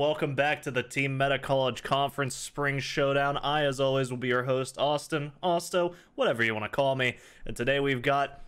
welcome back to the TeamMETA College Conference Spring Showdown. I, as always, will be your host, Austin, Austo, whatever you want to call me. And today we've got,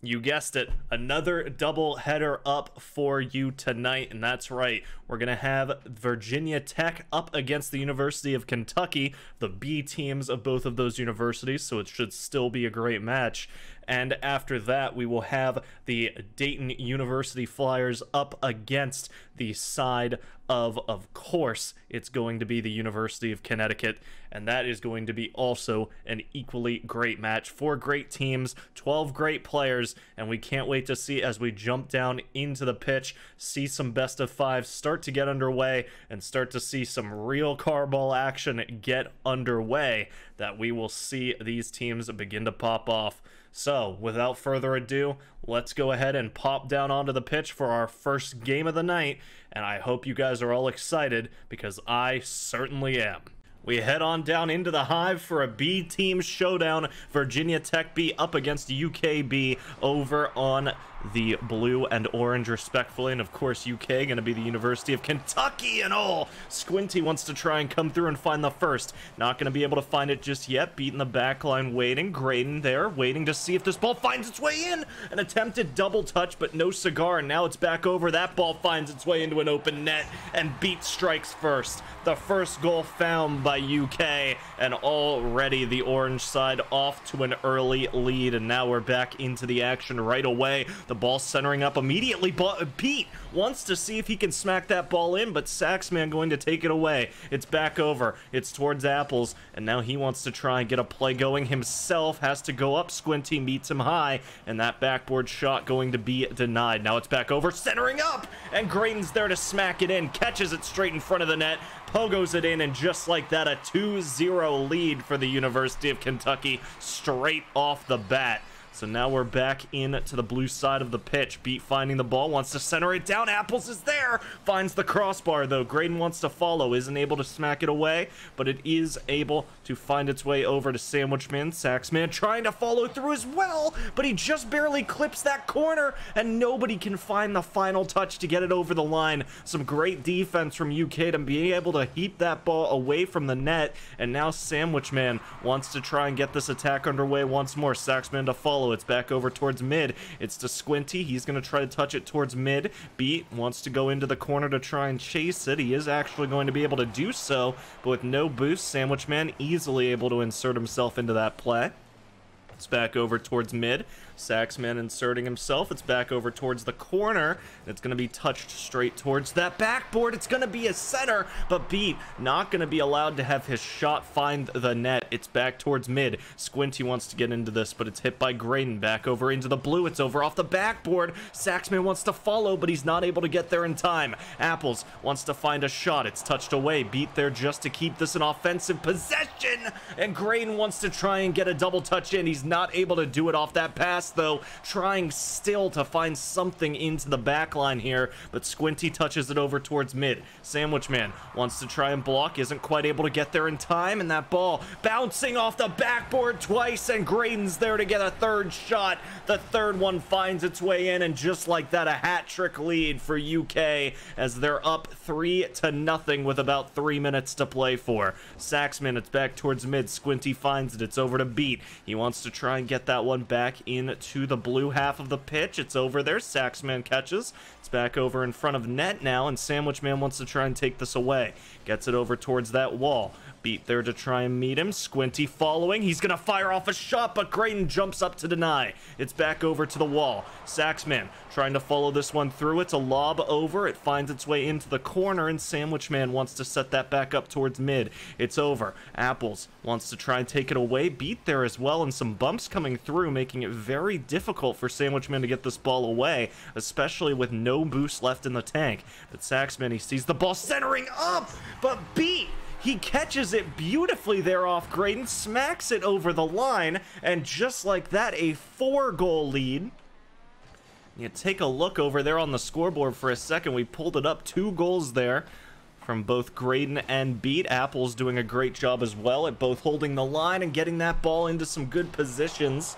you guessed it, another double header up for you tonight. And that's right, we're going to have Virginia Tech up against the University of Kentucky, the B teams of both of those universities, so it should still be a great match. And after that, we will have the Dayton University Flyers up against the side of course, it's going to be the University of Connecticut. And that is going to be also an equally great match. 4 great teams, 12 great players, and we can't wait to see as we jump down into the pitch, see some best of 5 start to get underway, and start to see some real carball action get underway, that we will see these teams begin to pop off. So, without further ado, let's go ahead and pop down onto the pitch for our first game of the night, and I hope you guys are all excited, because I certainly am. We head on down into the Hive for a B team showdown. Virginia Tech B up against UKB over on the blue and orange respectfully, and of course UK going to be the University of Kentucky and all. Squinty wants to try and come through and find the first. Not going to be able to find it just yet. Beating the back line, waiting. Graydon there, waiting to see if this ball finds its way in. An attempted double touch, but no cigar, and now it's back over. That ball finds its way into an open net, and Beat strikes first. The first goal found by UK, and already the orange side off to an early lead, and now we're back into the action right away. The ball centering up immediately. Pete wants to see if he can smack that ball in, but Saxman going to take it away. It's back over. It's towards Apples, and now he wants to try and get a play going himself. Has to go up. Squinty meets him high, and that backboard shot going to be denied. Now it's back over, centering up, and Graydon's there to smack it in. Catches it straight in front of the net. Pogos it in, and just like that, a 2-0 lead for the University of Kentucky straight off the bat. So now we're back into the blue side of the pitch. Beat finding the ball, wants to center it down. Apples is there, finds the crossbar though. Graydon wants to follow, isn't able to smack it away, but it is able to find its way over to Sandwichman. Saxman trying to follow through as well, but he just barely clips that corner, and nobody can find the final touch to get it over the line. Some great defense from UK to be able to heap that ball away from the net, and now Sandwichman wants to try and get this attack underway once more. Saxman to follow. It's back over towards mid. It's to Squinty. He's going to try to touch it towards mid. Beat wants to go into the corner to try and chase it. He is actually going to be able to do so, but with no boost, Sandwichman easily able to insert himself into that play. It's back over towards mid. Saxman inserting himself. It's back over towards the corner. It's going to be touched straight towards that backboard. It's going to be a center, but Beat not going to be allowed to have his shot find the net. It's back towards mid. Squinty wants to get into this, but it's hit by Graydon. Back over into the blue. It's over off the backboard. Saxman wants to follow, but he's not able to get there in time. Apples wants to find a shot. It's touched away. Beat there just to keep this an offensive possession, and Graydon wants to try and get a double touch in. He's not able to do it off that pass though, trying still to find something into the back line here, but Squinty touches it over towards mid. Sandwichman wants to try and block, isn't quite able to get there in time, and that ball bouncing off the backboard twice, and Graydon's there to get a third shot. The third one finds its way in, and just like that, a hat-trick lead for UK as they're up 3-0 with about 3 minutes to play for. Saxman, it's back towards mid. Squinty finds it. It's over to Beat. He wants to try and get that one back into the blue half of the pitch. It's over there. Saxman catches. It's back over in front of net now, and Sandwichman wants to try and take this away. Gets it over towards that wall. Beat there to try and meet him. Squinty following. He's going to fire off a shot, but Graydon jumps up to deny. It's back over to the wall. Saxman trying to follow this one through. It's a lob over. It finds its way into the corner, and Sandwichman wants to set that back up towards mid. It's over. Apples wants to try and take it away. Beat there as well, and some bumps coming through, making it very difficult for Sandwichman to get this ball away, especially with no boost left in the tank. But Saxman, he sees the ball centering up, but Beat, he catches it beautifully there off Graydon, smacks it over the line, and just like that, a 4-goal lead. You take a look over there on the scoreboard for a second. We pulled it up, 2 goals there from both Graydon and Beat. Apple's doing a great job as well at both holding the line and getting that ball into some good positions.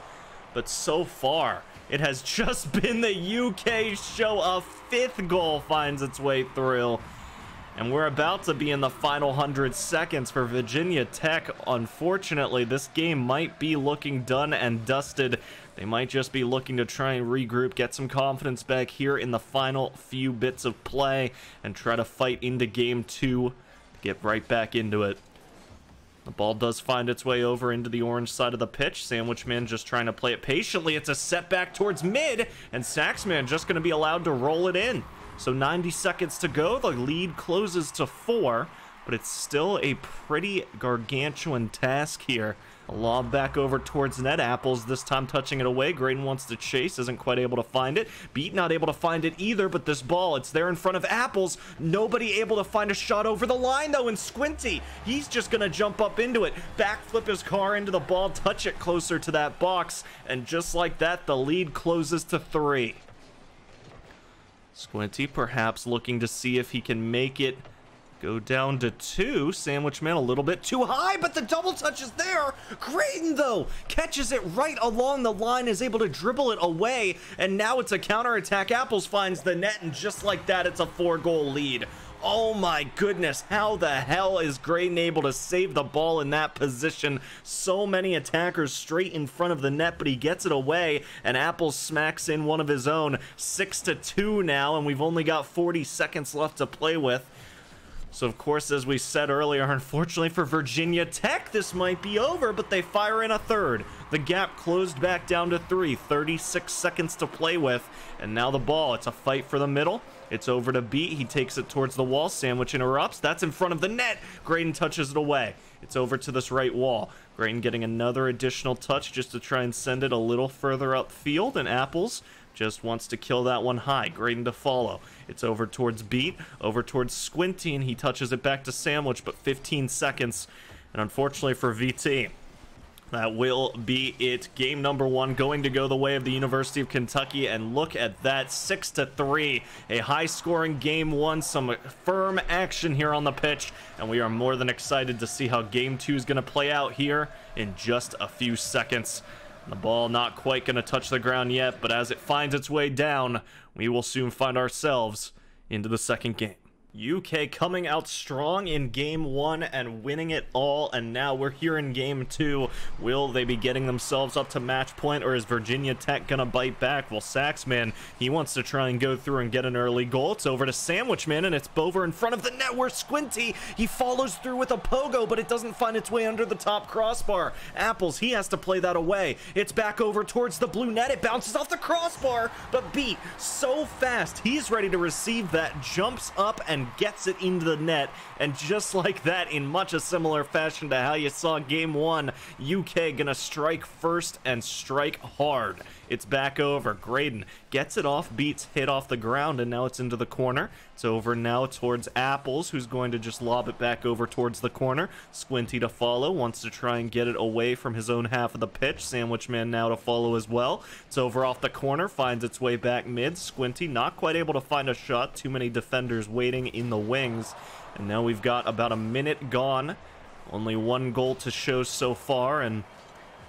But so far, it has just been the UK show. A 5th goal finds its way through. And we're about to be in the final 100 seconds for Virginia Tech. Unfortunately, this game might be looking done and dusted. They might just be looking to try and regroup, get some confidence back here in the final few bits of play, and try to fight into game 2, get right back into it. The ball does find its way over into the orange side of the pitch. Sandwichman just trying to play it patiently. It's a setback towards mid, and Saxman just going to be allowed to roll it in. So 90 seconds to go. The lead closes to 4, but it's still a pretty gargantuan task here. A lob back over towards net. Apples this time touching it away. Graydon wants to chase, isn't quite able to find it. Beat not able to find it either, but this ball, it's there in front of Apples. Nobody able to find a shot over the line though, and Squinty, he's just gonna jump up into it, backflip his car into the ball, touch it closer to that box, and just like that, the lead closes to 3. Squinty perhaps looking to see if he can make it go down to 2. Sandwichman a little bit too high, but the double touch is there. Graydon, though, catches it right along the line, is able to dribble it away, and now it's a counterattack. Apples finds the net, and just like that, it's a 4-goal lead. Oh my goodness, how the hell is Graydon able to save the ball in that position? So many attackers straight in front of the net, but he gets it away, and Apples smacks in one of his own. 6-2 now, and we've only got 40 seconds left to play with. So, of course, as we said earlier, unfortunately for Virginia Tech, this might be over, but they fire in a third. The gap closed back down to 3, 36 seconds to play with, and now the ball, it's a fight for the middle. It's over to Beat, he takes it towards the wall, Sandwich interrupts, that's in front of the net, Graydon touches it away. It's over to this right wall. Graydon getting another additional touch just to try and send it a little further upfield, and Apples just wants to kill that one high. Graydon to follow. It's over towards Beat, over towards Squinty, and he touches it back to Sandwich, but 15 seconds. And unfortunately for VT, that will be it. Game number 1 going to go the way of the University of Kentucky, and look at that, 6-3. A high-scoring game 1, some firm action here on the pitch, and we are more than excited to see how game 2 is going to play out here in just a few seconds. The ball not quite going to touch the ground yet, but as it finds its way down, we will soon find ourselves into the second game. UK coming out strong in game 1 and winning it all, and now we're here in game 2. Will they be getting themselves up to match point, or is Virginia Tech gonna bite back? Well, Saxman, he wants to try and go through and get an early goal. It's over to Sandwichman, and it's over in front of the net where Squinty, he follows through with a pogo, but it doesn't find its way under the top crossbar. Apples, he has to play that away. It's back over towards the blue net. It bounces off the crossbar, but Beat, so fast, he's ready to receive that, jumps up and gets it into the net, and just like that, in much a similar fashion to how you saw game 1, UK gonna strike first and strike hard. It's back over. Graydon gets it off, Beats hit off the ground, and now it's into the corner. It's over now towards Apples, who's going to just lob it back over towards the corner. Squinty to follow, wants to try and get it away from his own half of the pitch. Sandwichman now to follow as well. It's over off the corner, finds its way back mid. Squinty not quite able to find a shot. Too many defenders waiting in the wings. And now we've got about a minute gone. Only 1 goal to show so far, and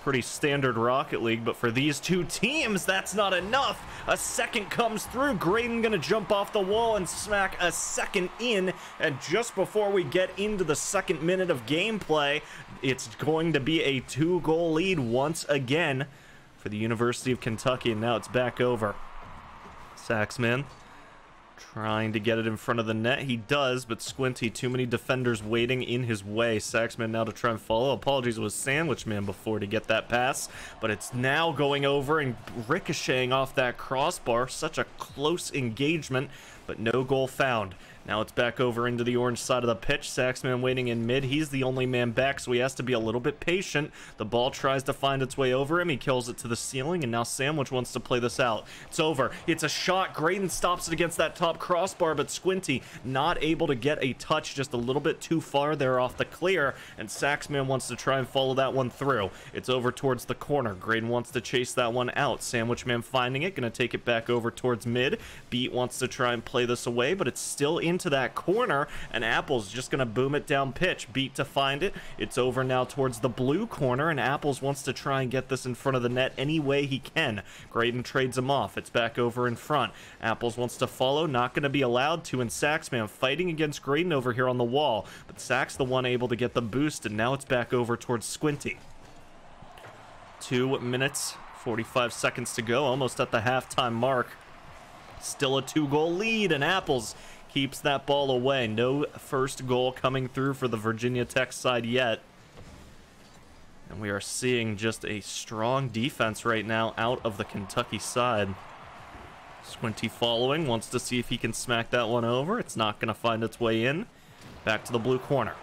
pretty standard Rocket League, but for these two teams, that's not enough. A second comes through. Graydon gonna jump off the wall and smack a second in, and just before we get into the second minute of gameplay, it's going to be a 2-goal lead once again for the University of Kentucky, and now it's back over. Saxman trying to get it in front of the net. He does, but Squinty, too many defenders waiting in his way. Saxman now to try and follow. Apologies, it was Sandwichman before to get that pass, but it's now going over and ricocheting off that crossbar. Such a close engagement, but no goal found. Now it's back over into the orange side of the pitch. Saxman waiting in mid. He's the only man back, so he has to be a little bit patient. The ball tries to find its way over him. He kills it to the ceiling, and now Sandwich wants to play this out. It's over. It's a shot. Graydon stops it against that top crossbar, but Squinty not able to get a touch, just a little bit too far there off the clear, and Saxman wants to try and follow that one through. It's over towards the corner. Graydon wants to chase that one out. Sandwichman finding it, gonna take it back over towards mid. Beat wants to try and play this away, but it's still in into that corner, and Apples just gonna boom it down pitch. Beat to find it. It's over now towards the blue corner, and Apples wants to try and get this in front of the net any way he can. Graydon trades him off. It's back over in front. Apples wants to follow, not gonna be allowed to, and Saxman fighting against Graydon over here on the wall, but Sax the one able to get the boost, and now it's back over towards Squinty. 2 minutes, 45 seconds to go, almost at the halftime mark. Still a 2-goal lead, and Apples keeps that ball away. No first goal coming through for the Virginia Tech side yet. And we are seeing just a strong defense right now out of the Kentucky side. Squinty following, wants to see if he can smack that one over. It's not going to find its way in. Back to the blue corner.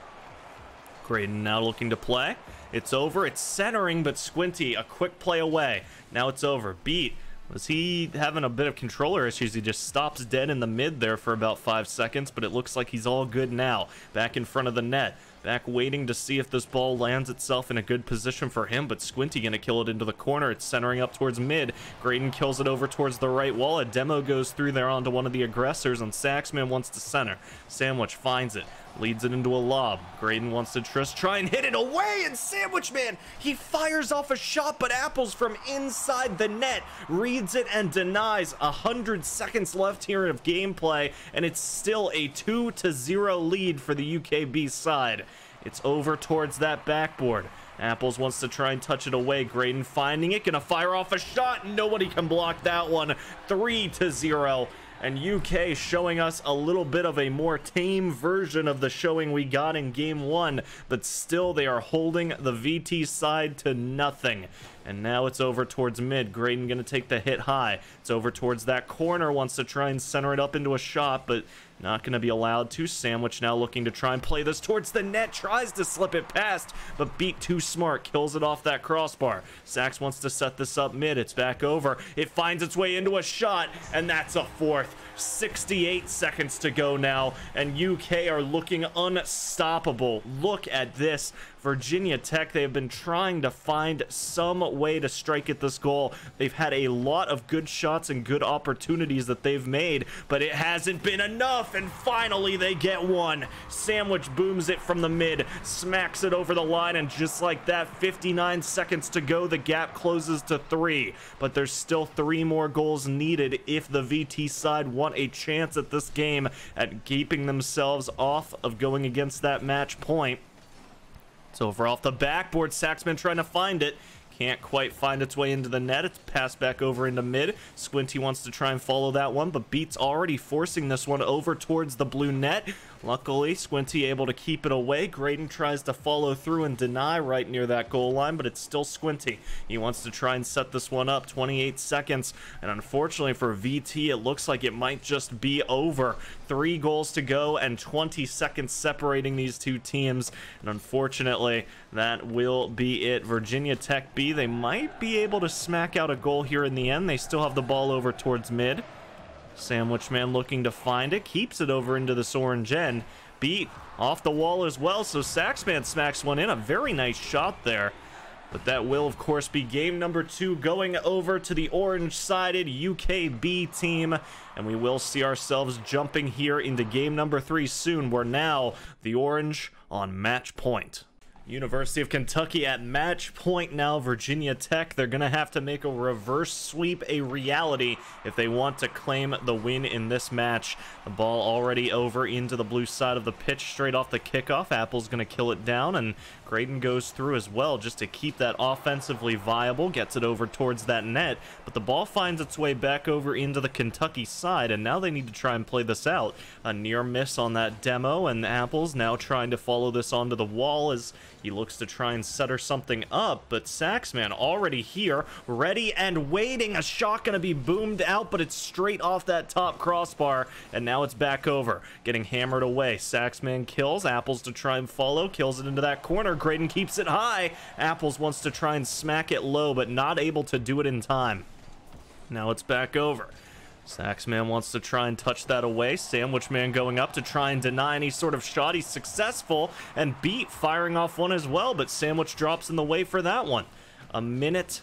Graydon now looking to play. It's over. It's centering, but Squinty, a quick play away. Now it's over. Beat. Was he having a bit of controller issues? He just stops dead in the mid there for about 5 seconds, but it looks like he's all good now. Back in front of the net. Back waiting to see if this ball lands itself in a good position for him, but Squinty gonna kill it into the corner. It's centering up towards mid. Graydon kills it over towards the right wall. A demo goes through there onto one of the aggressors, and Saxman wants to center. Sandwich finds it. Leads it into a lob. Graydon wants to just try and hit it away, and Sandwich Man, he fires off a shot, but Apples from inside the net reads it and denies. 100 seconds left here of gameplay, and it's still a 2-0 lead for the UKB side. It's over towards that backboard. Apples wants to try and touch it away. Graydon finding it, gonna fire off a shot. Nobody can block that one. 3-0. And UK showing us a little bit of a more tame version of the showing we got in game 1, but still they are holding the VT side to nothing. And now it's over towards mid. Graydon gonna take the hit high. It's over towards that corner, wants to try and center it up into a shot, but not gonna be allowed to. Sandwich now looking to try and play this towards the net, tries to slip it past, but Beat too smart, kills it off that crossbar. Sax wants to set this up mid. It's back over. It finds its way into a shot, and that's a fourth. 68 seconds to go now, and UK are looking unstoppable. Look at this. Virginia Tech, they have been trying to find some way to strike at this goal. They've had a lot of good shots and good opportunities that they've made, but it hasn't been enough, and finally they get one. Sandwich booms it from the mid, smacks it over the line, and just like that, 59 seconds to go, the gap closes to 3. But there's still 3 more goals needed if the VT side want a chance at this game at keeping themselves off of going against that match point. It's over off the backboard. Saxman trying to find it. Can't quite find its way into the net. It's passed back over into mid. Squinty wants to try and follow that one, but Beat's already forcing this one over towards the blue net. Luckily, Squinty able to keep it away. Graydon tries to follow through and deny right near that goal line, but it's still Squinty. He wants to try and set this one up. 28 seconds, and unfortunately for VT, it looks like it might just be over. 3 goals to go and 20 seconds separating these two teams, and unfortunately, that will be it. Virginia Tech B, they might be able to smack out a goal here in the end. They still have the ball over towards mid. Sandwich Man looking to find it, keeps it over into this orange end. Beat off the wall as well, so Saxman smacks one in. A very nice shot there. But that will, of course, be game number 2 going over to the orange-sided UKB team. And we will see ourselves jumping here into game number 3 soon. We're now the orange on match point. University of Kentucky at match point now. Virginia Tech, they're gonna have to make a reverse sweep a reality if they want to claim the win in this match. The ball already over into the blue side of the pitch straight off the kickoff. Apple's gonna kill it down, and Graydon goes through as well just to keep that offensively viable. Gets it over towards that net, but the ball finds its way back over into the Kentucky side, and now they need to try and play this out. A near miss on that demo, and Apple's now trying to follow this onto the wall as he looks to try and set her something up, but Saxman already here, ready and waiting. A shot gonna be boomed out, but it's straight off that top crossbar, and now it's back over. Getting hammered away. Saxman kills. Apples to try and follow. Kills it into that corner. Graydon keeps it high. Apples wants to try and smack it low, but not able to do it in time. Now it's back over. Saxman wants to try and touch that away. Sandwich Man going up to try and deny any sort of shot. He's successful, and Beat firing off one as well, but Sandwich drops in the way for that one. A minute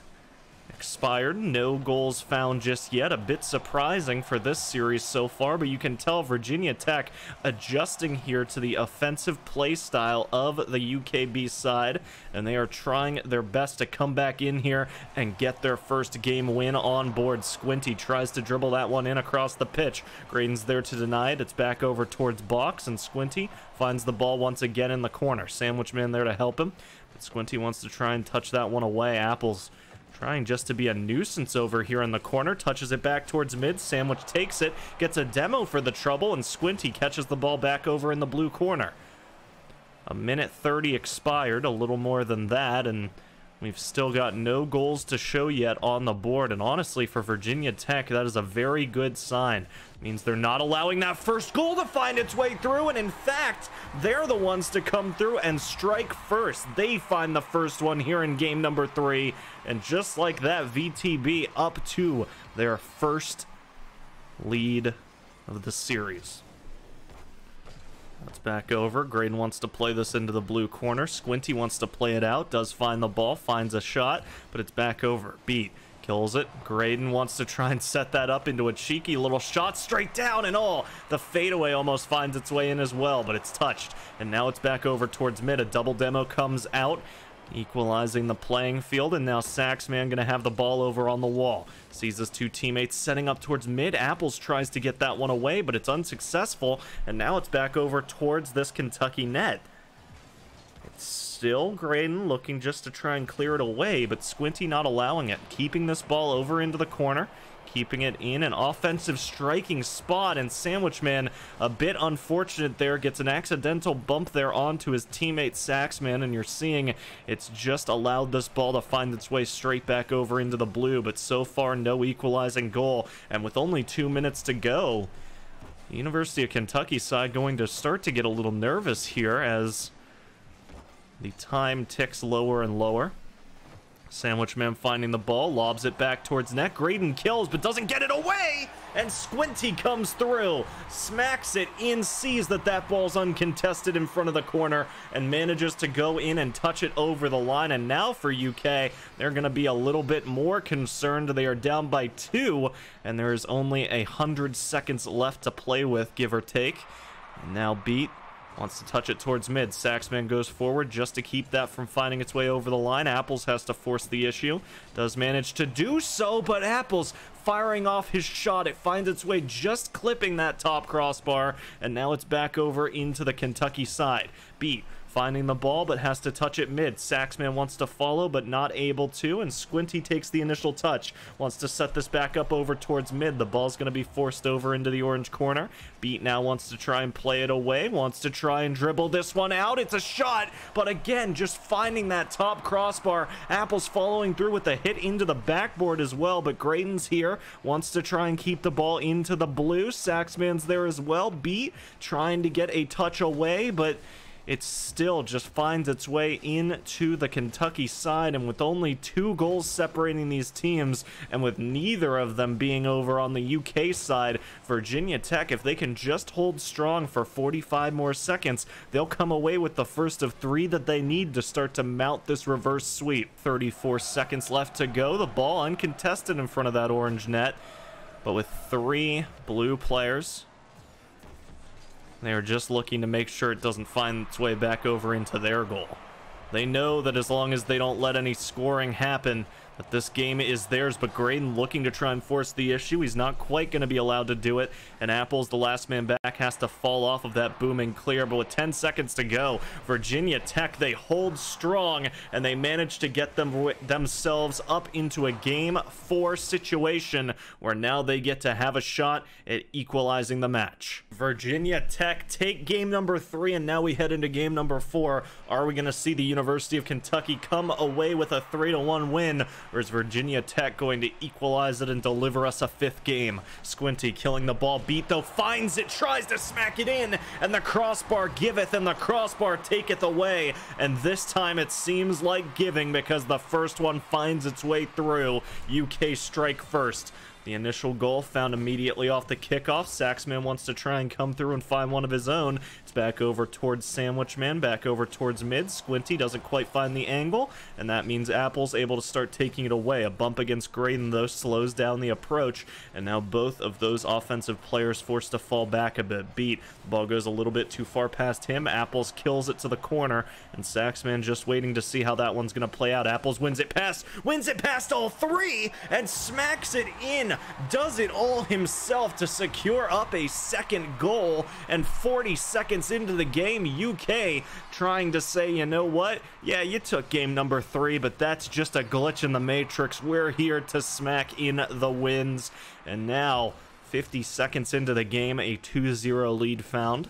expired. No goals found just yet. A bit surprising for this series so far, but you can tell Virginia Tech adjusting here to the offensive play style of the UKB side, and they are trying their best to come back in here and get their first game win on board. Squinty tries to dribble that one in across the pitch. Graydon's there to deny it. It's back over towards box, and Squinty finds the ball once again in the corner. Sandwich man there to help him, but Squinty wants to try and touch that one away. Apples trying just to be a nuisance over here in the corner. Touches it back towards mid. Sandwich takes it, gets a demo for the trouble, and Squinty catches the ball back over in the blue corner. A minute 30 expired, a little more than that, and we've still got no goals to show yet on the board. And honestly, for Virginia Tech, that is a very good sign. It means they're not allowing that first goal to find its way through, and in fact, they're the ones to come through and strike first. They find the first one here in game number 3, and just like that, VTB up to their first lead of the series. That's back over. Graydon wants to play this into the blue corner. Squinty wants to play it out. Does find the ball. Finds a shot, but it's back over. Beat. Kills it. Graydon wants to try and set that up into a cheeky little shot straight down and all. The fadeaway almost finds its way in as well, but it's touched. And now it's back over towards mid. A double demo comes out, equalizing the playing field, and now Saxman gonna have the ball over on the wall. Sees his two teammates setting up towards mid. Apples tries to get that one away, but it's unsuccessful, and now it's back over towards this Kentucky net. It's still Graydon looking just to try and clear it away, but Squinty not allowing it, keeping this ball over into the corner, keeping it in an offensive striking spot, and Sandwich Man, a bit unfortunate there, gets an accidental bump there onto his teammate Saxman, and you're seeing it's just allowed this ball to find its way straight back over into the blue, but so far no equalizing goal. And with only 2 minutes to go, the University of Kentucky side going to start to get a little nervous here as the time ticks lower and lower. Sandwich Man finding the ball, lobs it back towards net. Graydon kills, but doesn't get it away, and Squinty comes through, smacks it in, sees that that ball's uncontested in front of the corner, and manages to go in and touch it over the line. And now for UK, they're going to be a little bit more concerned. They are down by 2, and there is only 100 seconds left to play with, give or take. And now Beat wants to touch it towards mid. Saxman goes forward just to keep that from finding its way over the line. Apples has to force the issue. Does manage to do so, but Apples firing off his shot. It finds its way just clipping that top crossbar, and now it's back over into the Kentucky side. Beat finding the ball, but has to touch it mid. Saxman wants to follow, but not able to, and Squinty takes the initial touch. Wants to set this back up over towards mid. The ball's going to be forced over into the orange corner. Beat now wants to try and play it away, wants to try and dribble this one out. It's a shot, but again, just finding that top crossbar. Apples following through with a hit into the backboard as well, but Graydon's here, wants to try and keep the ball into the blue. Saxman's there as well. Beat trying to get a touch away, but it still just finds its way into the Kentucky side, and with only 2 goals separating these teams, and with neither of them being over on the UK side, Virginia Tech, if they can just hold strong for 45 more seconds, they'll come away with the first of 3 that they need to start to mount this reverse sweep. 34 seconds left to go. The ball uncontested in front of that orange net, but with 3 blue players, they are just looking to make sure it doesn't find its way back over into their goal. They know that as long as they don't let any scoring happen, that this game is theirs, but Graydon looking to try and force the issue. He's not quite going to be allowed to do it, and Apples, the last man back, has to fall off of that booming clear. But with 10 seconds to go, Virginia Tech, they hold strong, and they manage to get themselves up into a Game 4 situation where now they get to have a shot at equalizing the match. Virginia Tech take game number 3, and now we head into game number 4. Are we going to see the University of Kentucky come away with a 3-1 win, or is Virginia Tech going to equalize it and deliver us a 5th game? Squinty killing the ball. Beat, though, finds it, tries to smack it in, and the crossbar giveth, and the crossbar taketh away. And this time it seems like giving, because the first one finds its way through. UK strike first. The initial goal found immediately off the kickoff. Saxman wants to try and come through and find one of his own. It's back over towards Sandwich Man, back over towards mid. Squinty doesn't quite find the angle, and that means Apple's able to start taking it away. A bump against Graydon, though, slows down the approach, and now both of those offensive players forced to fall back a bit. Beat. The ball goes a little bit too far past him. Apples kills it to the corner, and Saxman just waiting to see how that one's going to play out. Apples wins it past all three, and smacks it in. Does it all himself to secure up a second goal, and 40 seconds into the game, UK trying to say, you know what? Yeah, you took game number 3, but that's just a glitch in the matrix. We're here to smack in the wins. And now, 50 seconds into the game, a 2-0 lead found.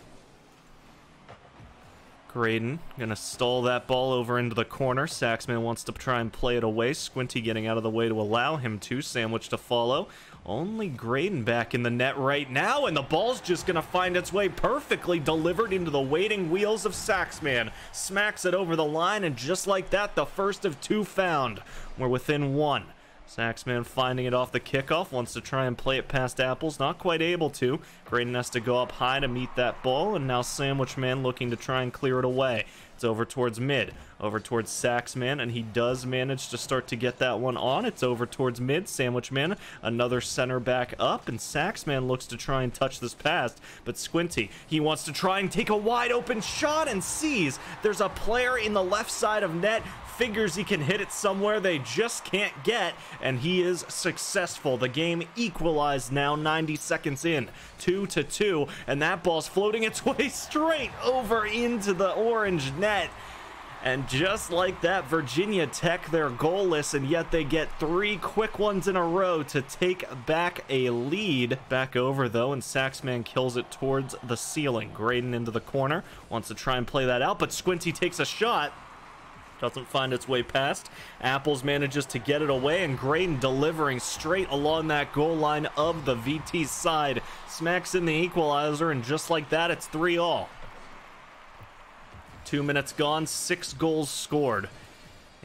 Graydon gonna stall that ball over into the corner. Saxman wants to try and play it away. Squinty getting out of the way to allow him to. Sandwich to follow. Only Graydon back in the net right now, and the ball's just gonna find its way perfectly delivered into the waiting wheels of Saxman. Smacks it over the line, and just like that, the first of 2 found. We're within 1. Saxman finding it off the kickoff, wants to try and play it past Apples, not quite able to. Graydon has to go up high to meet that ball, and now Sandwich Man looking to try and clear it away. It's over towards mid, over towards Saxman, and he does manage to start to get that one on. It's over towards mid. Sandwich Man, another center back up, and Saxman looks to try and touch this past, but Squinty, he wants to try and take a wide open shot and sees there's a player in the left side of net, figures he can hit it somewhere they just can't get, and he is successful. The game equalized now 90 seconds in, 2-2, and that ball's floating its way straight over into the orange net. And just like that, Virginia Tech, they're goalless, and yet they get 3 quick ones in a row to take back a lead. Back over, though, and Saxman kills it towards the ceiling. Graydon into the corner, wants to try and play that out, but Squinty takes a shot. Doesn't find its way past. Apples manages to get it away, and Graydon delivering straight along that goal line of the VT side. Smacks in the equalizer, and just like that, it's 3-all. 2 minutes gone, 6 goals scored.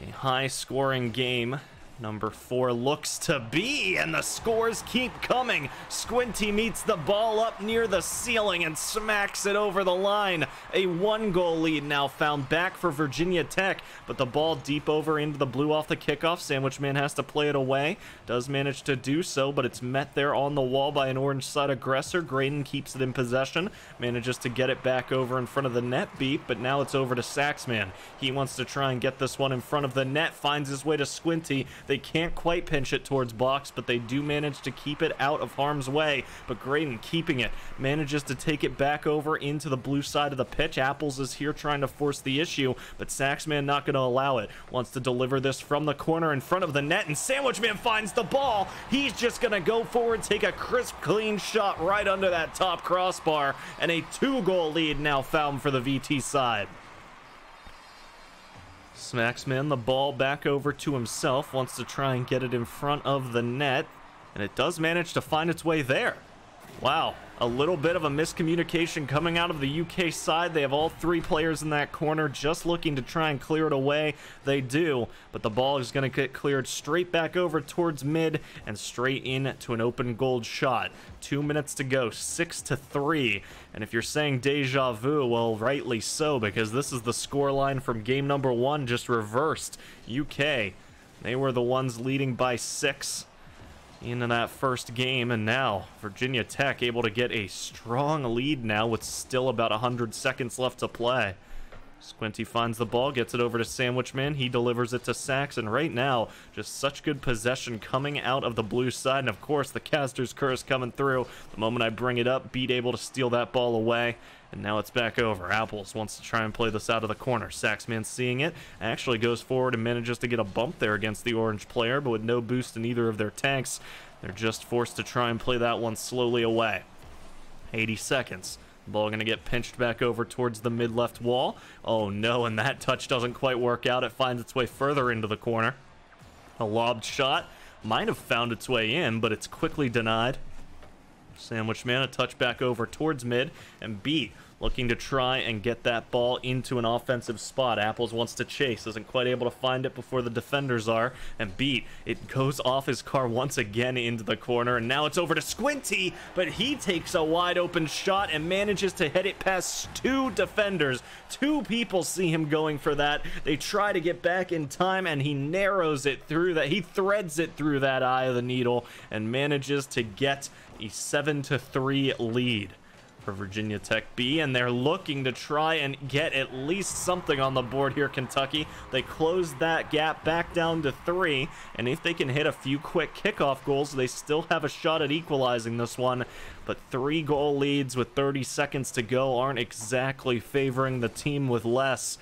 A high-scoring game. Number 4 looks to be, and the scores keep coming. Squinty meets the ball up near the ceiling and smacks it over the line. A 1-goal lead now found back for Virginia Tech, but the ball deep over into the blue off the kickoff. Sandwich Man has to play it away. Does manage to do so, but it's met there on the wall by an orange side aggressor. Graydon keeps it in possession, manages to get it back over in front of the net beat, but now it's over to Saxman. He wants to try and get this one in front of the net, finds his way to Squinty. They can't quite pinch it towards box, but they do manage to keep it out of harm's way. But Graydon keeping it, manages to take it back over into the blue side of the pitch. Apples is here trying to force the issue, but Saxman not going to allow it. Wants to deliver this from the corner in front of the net, and Sandwich Man finds the ball. He's just going to go forward, take a crisp, clean shot right under that top crossbar, and a 2-goal lead now found for the VT side. Saxman the ball back over to himself, wants to try and get it in front of the net, and it does manage to find its way there. Wow, a little bit of a miscommunication coming out of the UK side. They have all 3 players in that corner just looking to try and clear it away. They do, but the ball is going to get cleared straight back over towards mid and straight into an open goal shot. 2 minutes to go, 6-3. And if you're saying deja vu, well, rightly so, because this is the scoreline from game number 1, just reversed. UK, they were the ones leading by 6 into that first game, and now Virginia Tech able to get a strong lead now with still about 100 seconds left to play. Squinty finds the ball, gets it over to Sandwich Man. He delivers it to Sax, and right now, just such good possession coming out of the blue side. And of course, the caster's curse coming through. The moment I bring it up, Beat able to steal that ball away. And now it's back over. Apples wants to try and play this out of the corner. Saxman seeing it, actually goes forward and manages to get a bump there against the orange player, but with no boost in either of their tanks, they're just forced to try and play that one slowly away. 80 seconds. Ball going to get pinched back over towards the mid-left wall. Oh no, and that touch doesn't quite work out. It finds its way further into the corner. A lobbed shot might have found its way in, but it's quickly denied. Sandwich Man, a touch back over towards mid, and Beat looking to try and get that ball into an offensive spot. Apples wants to chase, isn't quite able to find it before the defenders are, and Beat, it goes off his car once again into the corner, and now it's over to Squinty, but he takes a wide open shot and manages to hit it past 2 defenders. 2 people see him going for that. They try to get back in time, and he narrows it through that. He threads it through that eye of the needle and manages to get a 7-3 lead for Virginia Tech B, and they're looking to try and get at least something on the board here, Kentucky. They close that gap back down to 3, and if they can hit a few quick kickoff goals, they still have a shot at equalizing this one. But 3 goal leads with 30 seconds to go aren't exactly favoring the team with less.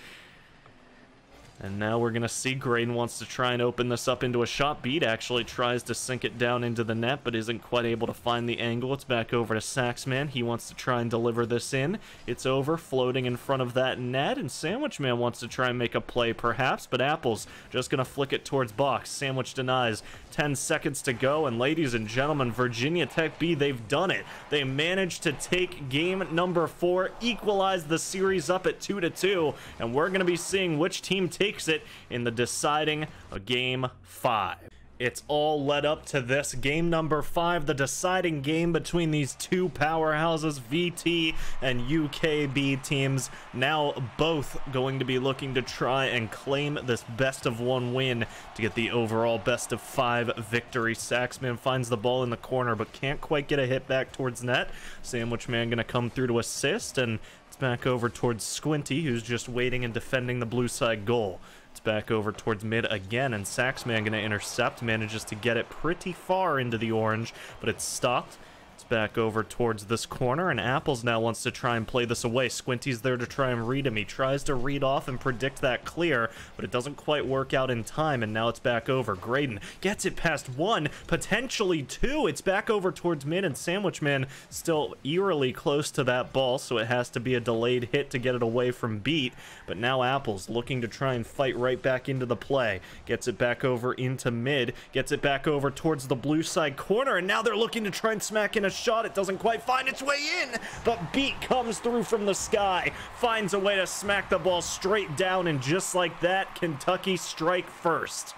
And now we're going to see Graydon wants to try and open this up into a shot. Beat actually tries to sink it down into the net, but isn't quite able to find the angle. It's back over to Saxman. He wants to try and deliver this in. It's over, floating in front of that net, and Sandwich Man wants to try and make a play perhaps, but Apples just going to flick it towards box. Sandwich denies. 10 seconds to go, and ladies and gentlemen, Virginia Tech B, they've done it. They managed to take game number 4, equalize the series up at 2-2, and we're going to be seeing which team takes it in the deciding game 5. It's all led up to this game number 5, the deciding game between these 2 powerhouses, VT and UKB teams. Now both going to be looking to try and claim this best-of-1 win to get the overall best-of-5 victory. Saxman finds the ball in the corner but can't quite get a hit back towards net. Sandwich Man gonna come through to assist, and it's back over towards Squinty, who's just waiting and defending the blue side goal. It's back over towards mid again, and Saxman gonna intercept, manages to get it pretty far into the orange, but it's stopped. It's back over towards this corner, and Apples now wants to try and play this away. Squinty's there to try and read him. He tries to read off and predict that clear, but it doesn't quite work out in time, and now it's back over. Graydon gets it past 1, potentially 2. It's back over towards mid, and Sandwich Man still eerily close to that ball, so it has to be a delayed hit to get it away from Beat. But now Apples looking to try and fight right back into the play. Gets it back over into mid, gets it back over towards the blue side corner, and now they're looking to try and smack in a shot. It doesn't quite find its way in, but Beat comes through from the sky, finds a way to smack the ball straight down, and just like that, Kentucky strike first.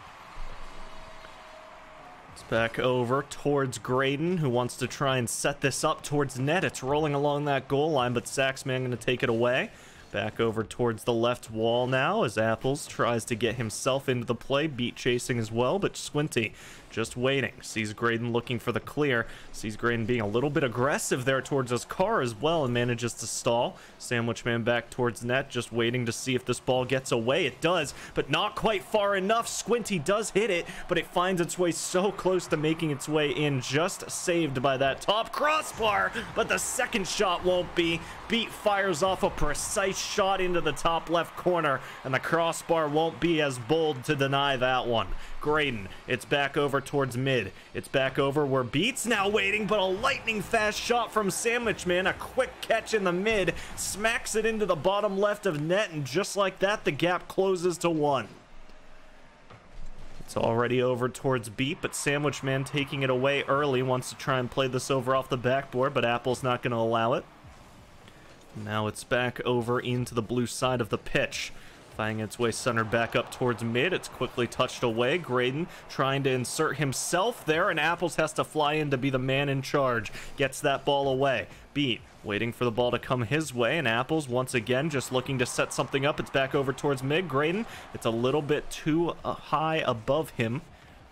It's back over towards Graydon, who wants to try and set this up towards net. It's rolling along that goal line, but Saxman going to take it away. Back over towards the left wall now as Apples tries to get himself into the play. Beat chasing as well, but Squinty just waiting. Sees Graydon looking for the clear. Sees Graydon being a little bit aggressive there towards his car as well and manages to stall. Sandwich Man back towards net, just waiting to see if this ball gets away. It does, but not quite far enough. Squinty does hit it, but it finds its way so close to making its way in. Just saved by that top crossbar, but the second shot won't be. Beat fires off a precise shot into the top left corner, and the crossbar won't be as bold to deny that one. Graydon, it's back over towards mid. It's back over where Beat's now waiting, but a lightning fast shot from Sandwich Man, a quick catch in the mid, smacks it into the bottom left of net, and just like that, the gap closes to 1. It's already over towards Beat, but Sandwich Man taking it away early, wants to try and play this over off the backboard, but Apple's not going to allow it. Now it's back over into the blue side of the pitch. Finding its way centered back up towards mid. It's quickly touched away. Graydon trying to insert himself there, and Apples has to fly in to be the man in charge. Gets that ball away. Beat waiting for the ball to come his way, and Apples once again just looking to set something up. It's back over towards mid. Graydon, it's a little bit too high above him,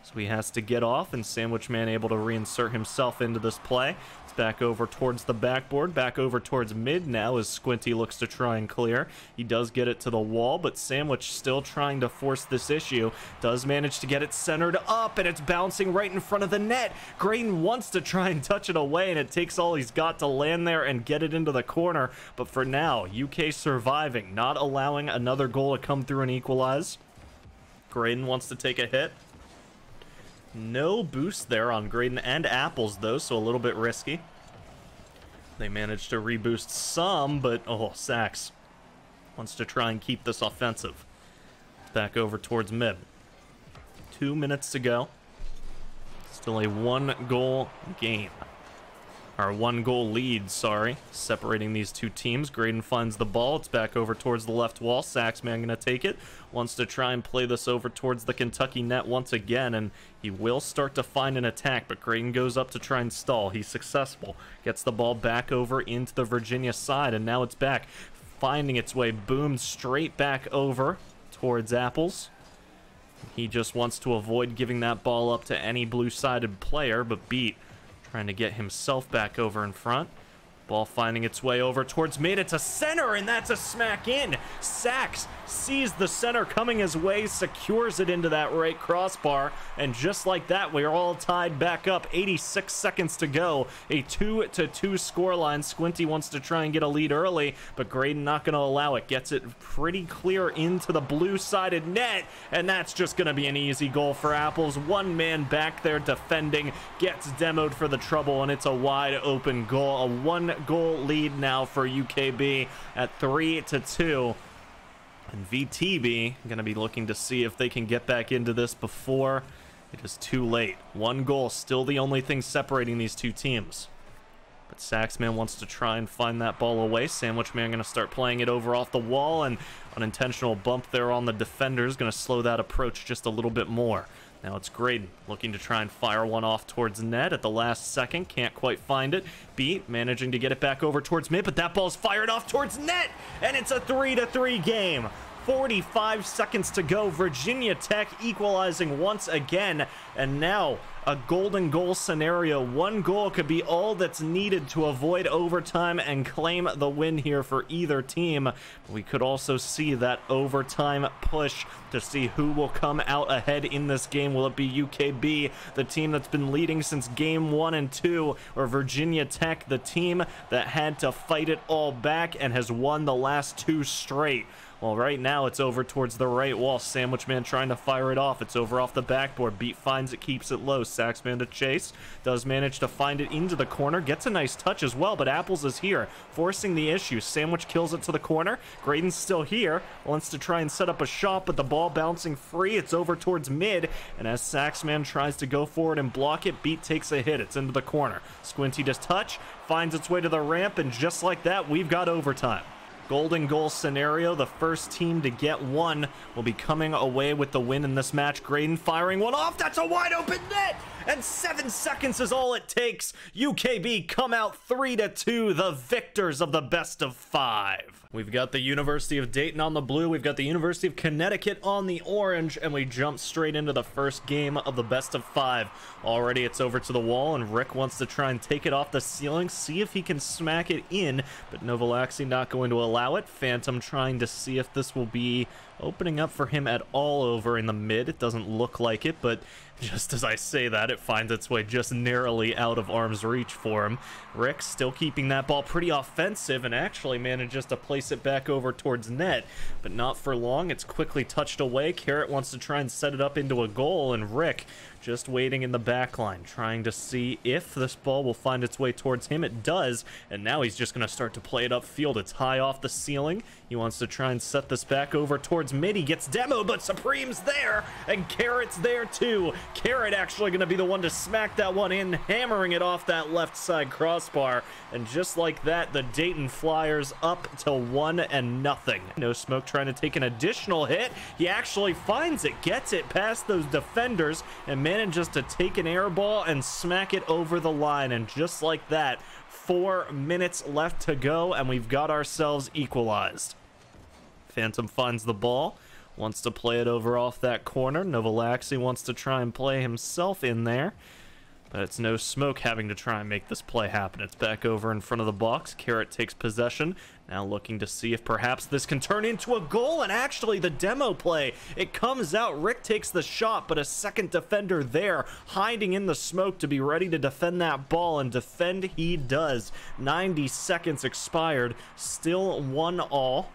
so he has to get off, and Sandwich Man able to reinsert himself into this play. It's back over towards the backboard, back over towards mid now as Squinty looks to try and clear. He does get it to the wall, but Sandwich still trying to force this issue. Does manage to get it centered up, and it's bouncing right in front of the net. Graydon wants to try and touch it away, and it takes all he's got to land there and get it into the corner. But for now, UK surviving, not allowing another goal to come through and equalize. Graydon wants to take a hit. No boost there on Graydon and Apples, though, so a little bit risky. They managed to reboost some, but, oh, Sax wants to try and keep this offensive. Back over towards mid. 2 minutes to go. Still a 1-goal game. Our 1-goal lead, separating these two teams. Graydon finds the ball. It's back over towards the left wall. Saxman gonna take it. Wants to try and play this over towards the Kentucky net once again, and he will start to find an attack, but Graydon goes up to try and stall. He's successful. Gets the ball back over into the Virginia side, and now it's back, finding its way, boomed straight back over towards Apples. He just wants to avoid giving that ball up to any blue-sided player, but beat trying to get himself back over in front. Ball finding its way over towards mid. It's a center, and that's a smack in. Sax sees the center coming his way, secures it into that right crossbar, and just like that, we're all tied back up. 86 seconds to go. A 2-2 scoreline. Squinty wants to try and get a lead early, but Graydon not going to allow it. Gets it pretty clear into the blue-sided net, and that's just going to be an easy goal for Apples. One man back there defending, gets demoed for the trouble, and it's a wide-open goal. A 1-goal lead now for UKB at 3-2. And VTB going to be looking to see if they can get back into this before it is too late. 1 goal, still the only thing separating these two teams. But Saxman wants to try and find that ball away. Sandwich Man going to start playing it over off the wall, and unintentional bump there on the defender is going to slow that approach just a little bit more. Now it's Graydon looking to try and fire one off towards net at the last second. Can't quite find it. Beat managing to get it back over towards mid, but that ball's fired off towards net, and it's a 3-3 game. 45 seconds to go. Virginia Tech equalizing once again, and now a golden goal scenario. 1 goal could be all that's needed to avoid overtime and claim the win here for either team. We could also see that overtime push to see who will come out ahead in this game. Will it be UKB, the team that's been leading since game 1 and 2, or Virginia Tech, the team that had to fight it all back and has won the last 2 straight? Well, right now it's over towards the right wall. Sandwich Man trying to fire it off. It's over off the backboard. Beat finds it, keeps it low. Saxman to chase. Does manage to find it into the corner. Gets a nice touch as well, but Apples is here, forcing the issue. Sandwich kills it to the corner. Graydon's still here. Wants to try and set up a shot, but the ball bouncing free. It's over towards mid, and as Saxman tries to go forward and block it, Beat takes a hit. It's into the corner. Squinty does touch, finds its way to the ramp, and just like that, we've got overtime. Golden goal scenario. The first team to get one will be coming away with the win in this match. Graydon firing one off. That's a wide open net, and 7 seconds is all it takes. UKB come out 3-2, the victors of the best of 5. We've got the University of Dayton on the blue. We've got the University of Connecticut on the orange, and we jump straight into the first game of the best of 5. Already it's over to the wall, and Rick wants to try and take it off the ceiling, see if he can smack it in, but Novolaxi not going to allow it. Phantom trying to see if this will be opening up for him at all over in the mid. It doesn't look like it, but just as I say that, it finds its way just narrowly out of arm's reach for him. Rick still keeping that ball pretty offensive and actually manages to place it back over towards net, but not for long. It's quickly touched away. Carrot wants to try and set it up into a goal, and Rick just waiting in the back line, trying to see if this ball will find its way towards him. It does, and now he's just going to start to play it upfield. It's high off the ceiling. He wants to try and set this back over towards mid. He gets demoed, but Supreme's there, and Carrot's there too. Carrot actually going to be the one to smack that one in, hammering it off that left side crossbar, and just like that, the Dayton Flyers up to 1-0. No Smoke trying to take an additional hit. He actually finds it, gets it past those defenders, and manages to take an air ball and smack it over the line. And just like that, 4 minutes left to go, and we've got ourselves equalized. Phantom finds the ball, wants to play it over off that corner. Novolaxi wants to try and play himself in there, but it's No Smoke having to try and make this play happen. It's back over in front of the box. Carrot takes possession, now looking to see if perhaps this can turn into a goal, and actually the demo play, it comes out. Rick takes the shot, but a second defender there, hiding in the smoke to be ready to defend that ball, and defend he does. 90 seconds expired, still 1-1.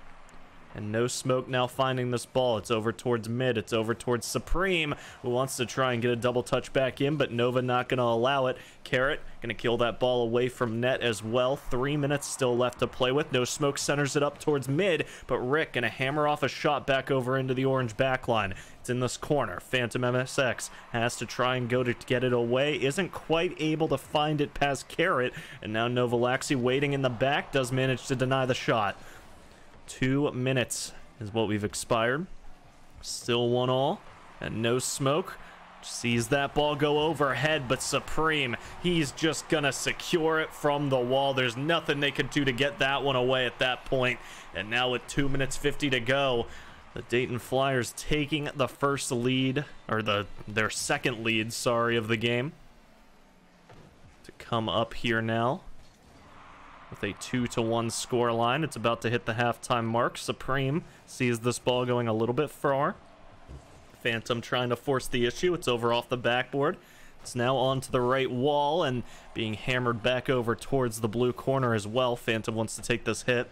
And No Smoke now finding this ball. It's over towards mid. It's over towards Supreme, who wants to try and get a double touch back in, but Nova not going to allow it. Carrot going to kill that ball away from net as well. 3 minutes still left to play with. No Smoke centers it up towards mid, but Rick going to hammer off a shot back over into the orange backline. It's in this corner. Phantom MSX has to try and go to get it away. Isn't quite able to find it past Carrot, and now Novalaxi waiting in the back does manage to deny the shot. 2 minutes is what we've expired. Still 1-1, and No Smoke sees that ball go overhead, but Supreme, he's just gonna secure it from the wall. There's nothing they could do to get that one away at that point. And now with 2 minutes 50 to go, the Dayton Flyers taking the first lead, or their second lead, sorry, of the game, to come up here now with a 2-1 score line. It's about to hit the halftime mark. Supreme sees this ball going a little bit far. Phantom trying to force the issue. It's over off the backboard. It's now onto the right wall and being hammered back over towards the blue corner as well. Phantom wants to take this hit.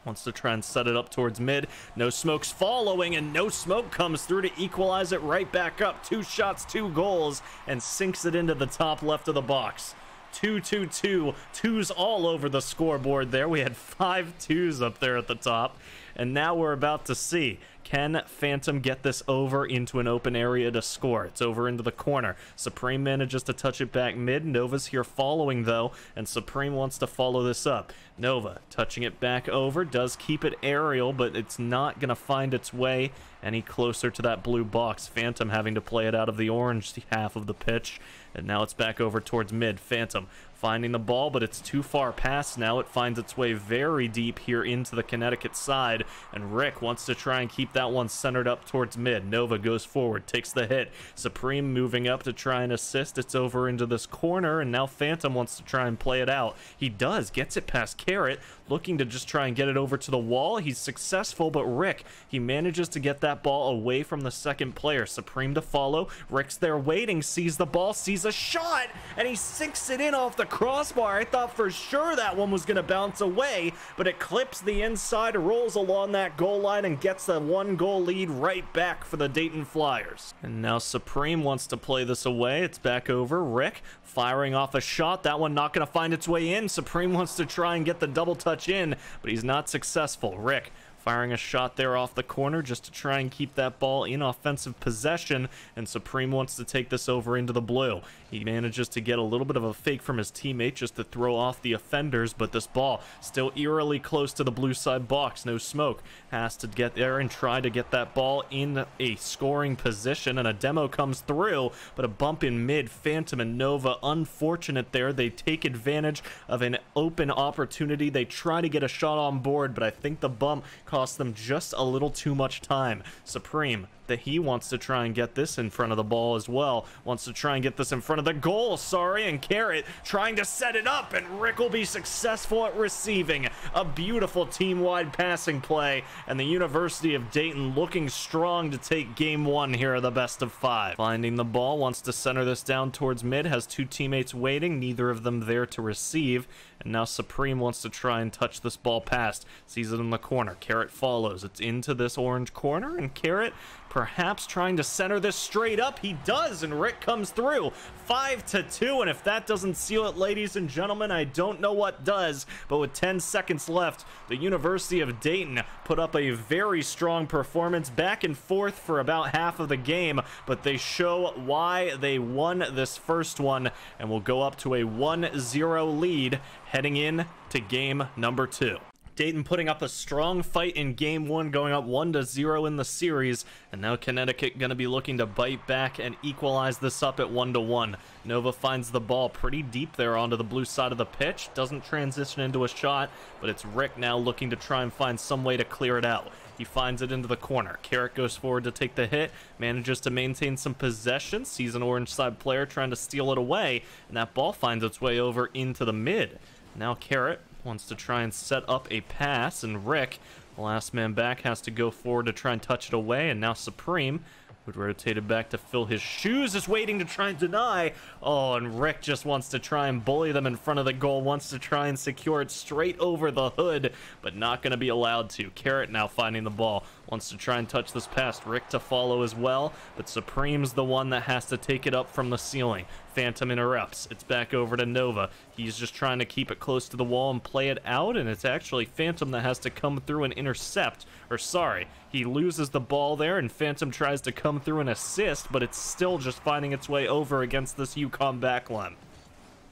Wants to try and set it up towards mid. No Smoke's following, and No Smoke comes through to equalize it right back up. 2 shots, 2 goals, and sinks it into the top left of the box. 2-2-2. Twos all over the scoreboard there. We had 5 twos up there at the top. And now we're about to see, can Phantom get this over into an open area to score? It's over into the corner. Supreme manages to touch it back mid. Nova's here following, though, and Supreme wants to follow this up. Nova touching it back over, does keep it aerial, but it's not going to find its way any closer to that blue box. Phantom having to play it out of the orange half of the pitch, and now it's back over towards mid. Phantom finding the ball, but it's too far past now. It finds its way very deep here into the Connecticut side, and Rick wants to try and keep that one centered up towards mid. Nova goes forward, takes the hit. Supreme moving up to try and assist. It's over into this corner, and now Phantom wants to try and play it out. He does, gets it past Carrot, looking to just try and get it over to the wall. He's successful, but Rick, he manages to get that ball away from the second player. Supreme to follow. Rick's there waiting, sees the ball, sees a shot, and he sinks it in off the crossbar. I thought for sure that one was going to bounce away, but it clips the inside, rolls along that goal line, and gets the 1-goal lead right back for the Dayton Flyers. And now Supreme wants to play this away. It's back over. Rick firing off a shot. That one not going to find its way in. Supreme wants to try and get the double touch in, but he's not successful. Rick firing a shot there off the corner just to try and keep that ball in offensive possession, and Supreme wants to take this over into the blue. He manages to get a little bit of a fake from his teammate just to throw off the offenders, but this ball still eerily close to the blue side box. No Smoke has to get there and try to get that ball in a scoring position, and a demo comes through, but a bump in mid. Phantom and Nova unfortunate there. They take advantage of an open opportunity. They try to get a shot on board, but I think the bump cost them just a little too much time. Supreme, that he wants to try and get this in front of the ball as well. Wants to try and get this in front of the goal, sorry, and Carrot trying to set it up, and Rick will be successful at receiving. A beautiful team-wide passing play, and the University of Dayton looking strong to take game 1 here of the best of 5. Finding the ball, wants to center this down towards mid, has 2 teammates waiting, neither of them there to receive, and now Supreme wants to try and touch this ball past. Sees it in the corner. Carrot follows. It's into this orange corner, and Carrot perhaps trying to center this straight up. He does, and Rick comes through. 5-2, and if that doesn't seal it, ladies and gentlemen, I don't know what does. But with 10 seconds left, the University of Dayton put up a very strong performance, back and forth for about half of the game, but they show why they won this first one, and will go up to a 1-0 lead heading in to game number 2. Dayton putting up a strong fight in game 1, going up 1-0 in the series, and now Connecticut going to be looking to bite back and equalize this up at 1-1. Nova finds the ball pretty deep there onto the blue side of the pitch, doesn't transition into a shot, but it's Rick now looking to try and find some way to clear it out. He finds it into the corner. Carrot goes forward to take the hit, manages to maintain some possession, sees an orange side player trying to steal it away, and that ball finds its way over into the mid. Now Carrot wants to try and set up a pass, and Rick, the last man back, has to go forward to try and touch it away, and now Supreme Would rotate it back to fill his shoes, is waiting to try and deny. Oh, and Rick just wants to try and bully them in front of the goal, wants to try and secure it straight over the hood, but not going to be allowed to. Carrot now finding the ball, wants to try and touch this past. Rick to follow as well, but Supreme's the one that has to take it up from the ceiling. Phantom interrupts. It's back over to Nova. He's just trying to keep it close to the wall and play it out, and it's actually Phantom that has to come through and intercept. Or sorry, he loses the ball there, and Phantom tries to come through and assist, but it's still just finding its way over against this UConn backline.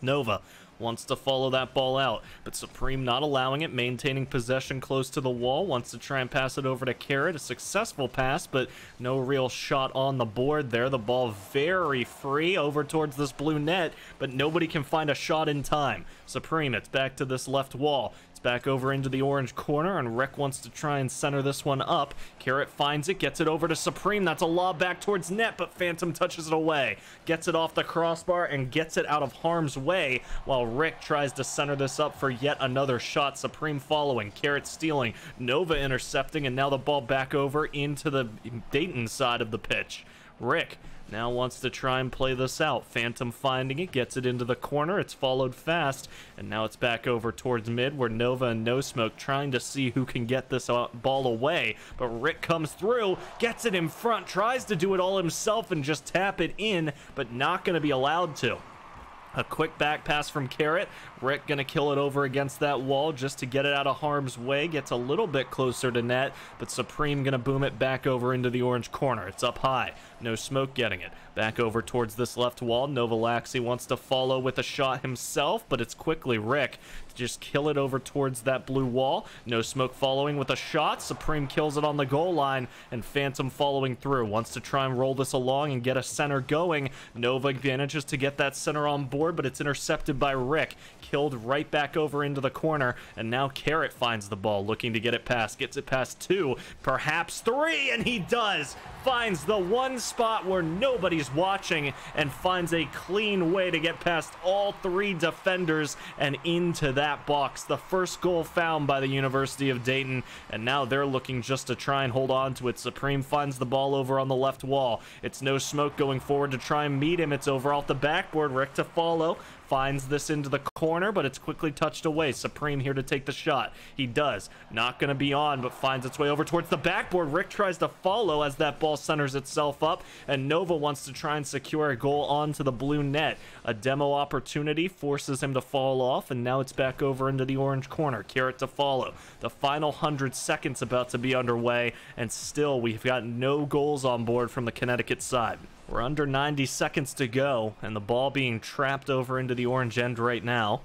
Nova wants to follow that ball out, but Supreme not allowing it, maintaining possession close to the wall, wants to try and pass it over to Carrot. A successful pass, but no real shot on the board there. The ball very free over towards this blue net, but nobody can find a shot in time. Supreme, it's back to this left wall. It's back over into the orange corner, and Rick wants to try and center this one up. Carrot finds it, gets it over to Supreme. That's a lob back towards net, but Phantom touches it away. Gets it off the crossbar and gets it out of harm's way, while Rick tries to center this up for yet another shot. Supreme following, Carrot stealing, Nova intercepting, and now the ball back over into the Dayton side of the pitch. Rick now wants to try and play this out. Phantom finding it, gets it into the corner. It's followed fast, and now it's back over towards mid, where Nova and No Smoke trying to see who can get this ball away. But Rick comes through, gets it in front, tries to do it all himself and just tap it in, but not going to be allowed to. A quick back pass from Carrot. Rick gonna kill it over against that wall just to get it out of harm's way. Gets a little bit closer to net, but Supreme gonna boom it back over into the orange corner. It's up high. No Smoke getting it. Back over towards this left wall. Nova Laxi wants to follow with a shot himself, but it's quickly Rick to just kill it over towards that blue wall. No Smoke following with a shot. Supreme kills it on the goal line, and Phantom following through. Wants to try and roll this along and get a center going. Nova manages to get that center on board, but it's intercepted by Rick. Killed right back over into the corner, and now Carrot finds the ball, looking to get it past. Gets it past 2, perhaps 3, and he does! Finds the one spot where nobody's watching and finds a clean way to get past all 3 defenders and into that box. The first goal found by the University of Dayton, and now they're looking just to try and hold on to it. Supreme finds the ball over on the left wall. It's No Smoke going forward to try and meet him. It's over off the backboard. Rick to follow. Finds this into the corner, but it's quickly touched away. Supreme here to take the shot. He does. Not going to be on, but finds its way over towards the backboard. Rick tries to follow as that ball centers itself up, and Nova wants to try and secure a goal onto the blue net. A demo opportunity forces him to fall off, and now it's back over into the orange corner. Carrot to follow. The final 100 seconds about to be underway, and still we've got no goals on board from the Connecticut side. We're under 90 seconds to go, and the ball being trapped over into the orange end right now.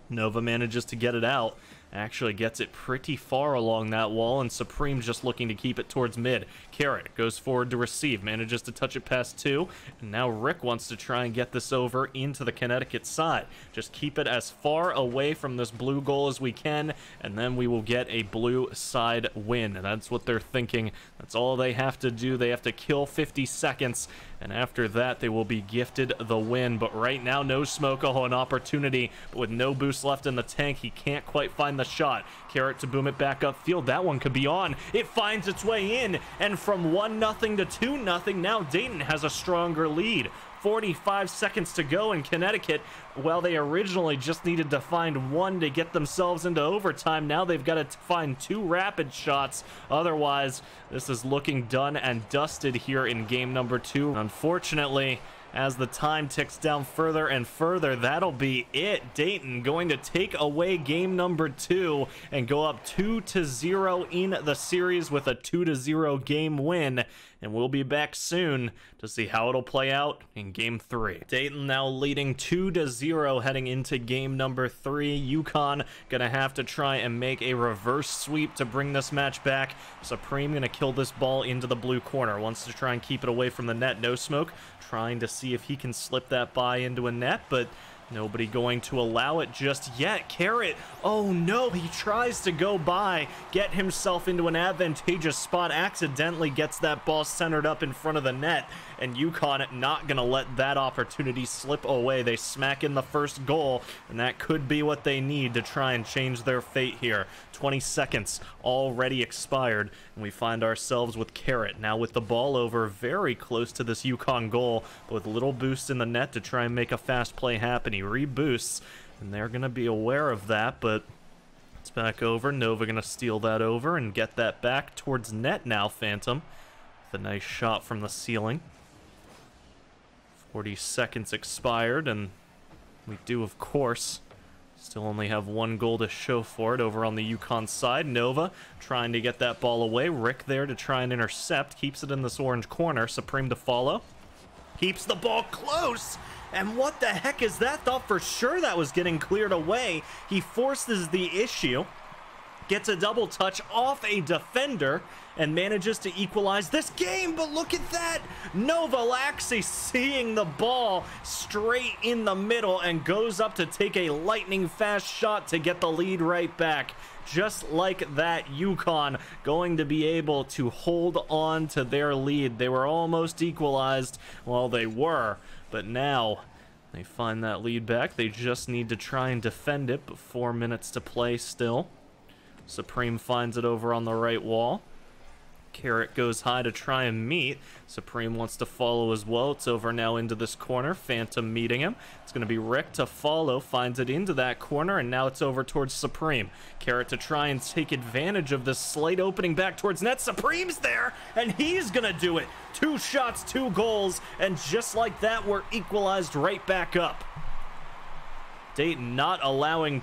Nova manages to get it out. Actually gets it pretty far along that wall, and Supreme just looking to keep it towards mid. Carrot goes forward to receive, manages to touch it past 2, and now Rick wants to try and get this over into the Connecticut side. Just keep it as far away from this blue goal as we can, and then we will get a blue side win. And that's what they're thinking. That's all they have to do. They have to kill 50 seconds, and after that they will be gifted the win. But right now, No Smoke, an opportunity, but with no boost left in the tank, he can't quite find the shot. Carrot to boom it back upfield. That one could be on. It finds its way in, and from 1-0 to 2-0, now Dayton has a stronger lead. 45 seconds to go, in Connecticut, well, they originally just needed to find 1 to get themselves into overtime. Now they've got to find 2 rapid shots. Otherwise, this is looking done and dusted here in game number 2. Unfortunately, as the time ticks down further and further, that'll be it. Dayton going to take away game number 2 and go up 2-0 in the series with a 2-0 game win. And we'll be back soon to see how it'll play out in game 3. Dayton now leading 2-0 heading into game number 3. UConn gonna have to try and make a reverse sweep to bring this match back. Supreme gonna kill this ball into the blue corner. Wants to try and keep it away from the net. No Smoke trying to see if he can slip that by into a net, but Nobody going to allow it just yet. Carrot, oh no, he tries to go by, get himself into an advantageous spot, accidentally gets that ball centered up in front of the net, and UConn not gonna let that opportunity slip away. They smack in the first goal, and that could be what they need to try and change their fate here. 20 seconds already expired, and we find ourselves with Carrot now with the ball over very close to this UConn goal, but with a little boost in the net to try and make a fast play happen. He reboosts, and they're going to be aware of that, but it's back over. Nova going to steal that over and get that back towards net now, Phantom, with a nice shot from the ceiling. 40 seconds expired, and we do, of course, still only have one goal to show for it over on the UConn side. Nova trying to get that ball away. Rick there to try and intercept. Keeps it in this orange corner. Supreme to follow. Keeps the ball close. And what the heck is that? Thought for sure that was getting cleared away. He forces the issue. Gets a double touch off a defender and manages to equalize this game. But look at that. Nova Laxey seeing the ball straight in the middle and goes up to take a lightning fast shot to get the lead right back. Just like that, UConn going to be able to hold on to their lead. They were almost equalized. Well, they were, but now they find that lead back. They just need to try and defend it, but 4 minutes to play still. Supreme finds it over on the right wall. Carrot goes high to try and meet. Supreme wants to follow as well. It's over now into this corner. Phantom meeting him. It's going to be Rick to follow. Finds it into that corner, and now it's over towards Supreme. Carrot to try and take advantage of this slight opening back towards net. Supreme's there, and he's going to do it. 2 shots, 2 goals, and just like that, we're equalized right back up. Dayton not allowing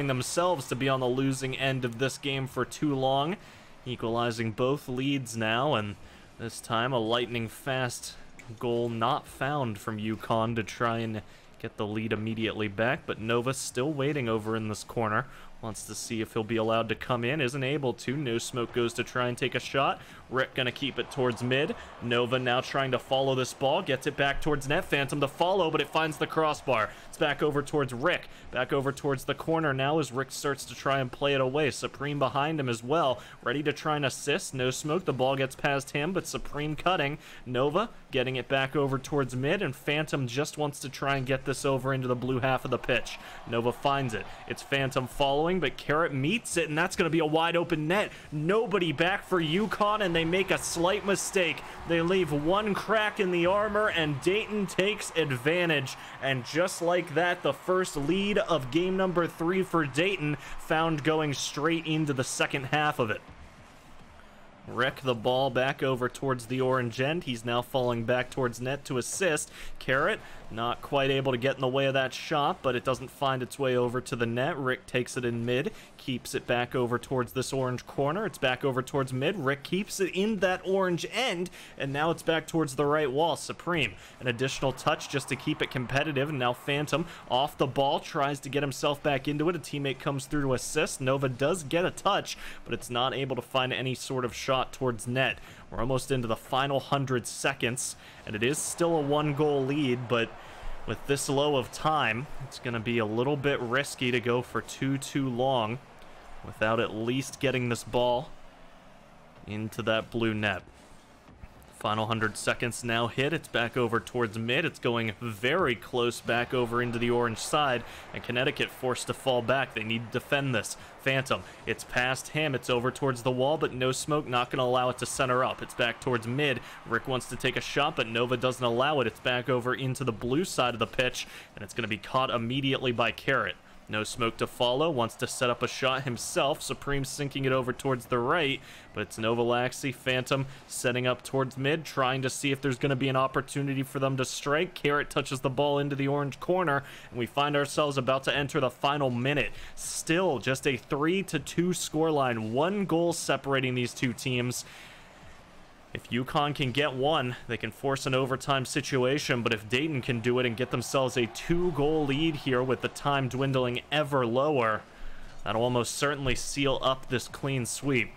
themselves to be on the losing end of this game for too long. Equalizing both leads now, and this time a lightning fast goal not found from UConn to try and get the lead immediately back, but Nova still waiting over in this corner. Wants to see if he'll be allowed to come in. Isn't able to. No Smoke goes to try and take a shot. Rick gonna keep it towards mid. Nova now trying to follow this ball. Gets it back towards net. Phantom to follow, but it finds the crossbar. It's back over towards Rick. Back over towards the corner now as Rick starts to try and play it away. Supreme behind him as well. Ready to try and assist. No Smoke. The ball gets past him, but Supreme cutting. Nova getting it back over towards mid, and Phantom just wants to try and get this over into the blue half of the pitch. Nova finds it. It's Phantom following, but Carrot meets it, and that's going to be a wide open net. Nobody back for UConn, and they make a slight mistake. They leave one crack in the armor, and Dayton takes advantage. And just like that, the first lead of game number 3 for Dayton found going straight into the second half of it. Rick the ball back over towards the orange end. He's now falling back towards net to assist. Carrot not quite able to get in the way of that shot, but it doesn't find its way over to the net. Rick takes it in mid, keeps it back over towards this orange corner. It's back over towards mid. Rick keeps it in that orange end, and now it's back towards the right wall. Supreme, an additional touch just to keep it competitive, and now Phantom off the ball, tries to get himself back into it. A teammate comes through to assist. Nova does get a touch, but it's not able to find any sort of shot towards net. We're almost into the final 100 seconds, and it is still a 1-goal lead, but with this low of time, it's going to be a little bit risky to go for too long without at least getting this ball into that blue net. Final 100 seconds now hit. It's back over towards mid. It's going very close back over into the orange side, and Connecticut forced to fall back. They need to defend this. Phantom, it's past him. It's over towards the wall, but No Smoke not going to allow it to center up. It's back towards mid. Rick wants to take a shot, but Nova doesn't allow it. It's back over into the blue side of the pitch, and it's going to be caught immediately by Carrot. No Smoke to follow, wants to set up a shot himself. Supreme sinking it over towards the right, but it's Nova Laxey. Phantom setting up towards mid, trying to see if there's going to be an opportunity for them to strike. Carrot touches the ball into the orange corner, and we find ourselves about to enter the final minute. Still just a 3-2 scoreline, 1 goal separating these two teams. If UConn can get one, they can force an overtime situation, but if Dayton can do it and get themselves a 2-goal lead here with the time dwindling ever lower, that'll almost certainly seal up this clean sweep.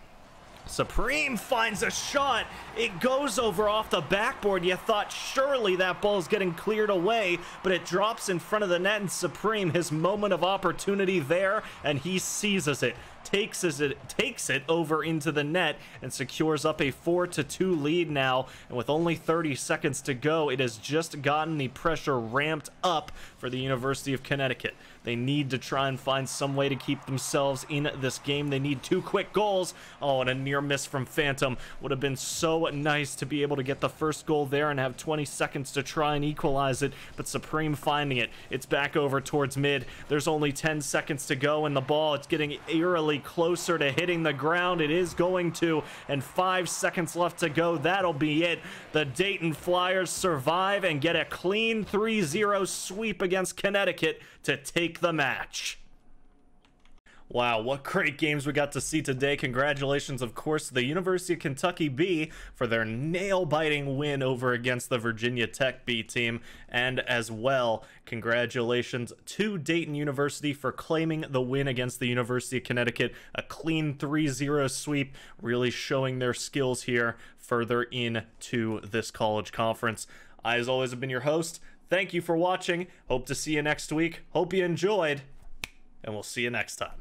Supreme finds a shot. It goes over off the backboard. You thought surely that ball's getting cleared away, but it drops in front of the net, and Supreme, his moment of opportunity there, and he seizes it. Takes it over into the net and secures up a 4-2 lead now. And with only 30 seconds to go, it has just gotten the pressure ramped up for the University of Connecticut. They need to try and find some way to keep themselves in this game. They need 2 quick goals. Oh, and a near miss from Phantom. Would have been so nice to be able to get the first goal there and have 20 seconds to try and equalize it, but Supreme finding it. It's back over towards mid. There's only 10 seconds to go, and the ball, it's getting eerily closer to hitting the ground. It is going to, and 5 seconds left to go. That'll be it. The Dayton Flyers survive and get a clean 3-0 sweep against Connecticut to take the match. Wow, what great games we got to see today. Congratulations, of course, to the University of Kentucky B for their nail-biting win over against the Virginia Tech B team. And as well, congratulations to Dayton University for claiming the win against the University of Connecticut. A clean 3-0 sweep, really showing their skills here further into this college conference. I, as always, have been your host. Thank you for watching. Hope to see you next week. Hope you enjoyed, and we'll see you next time.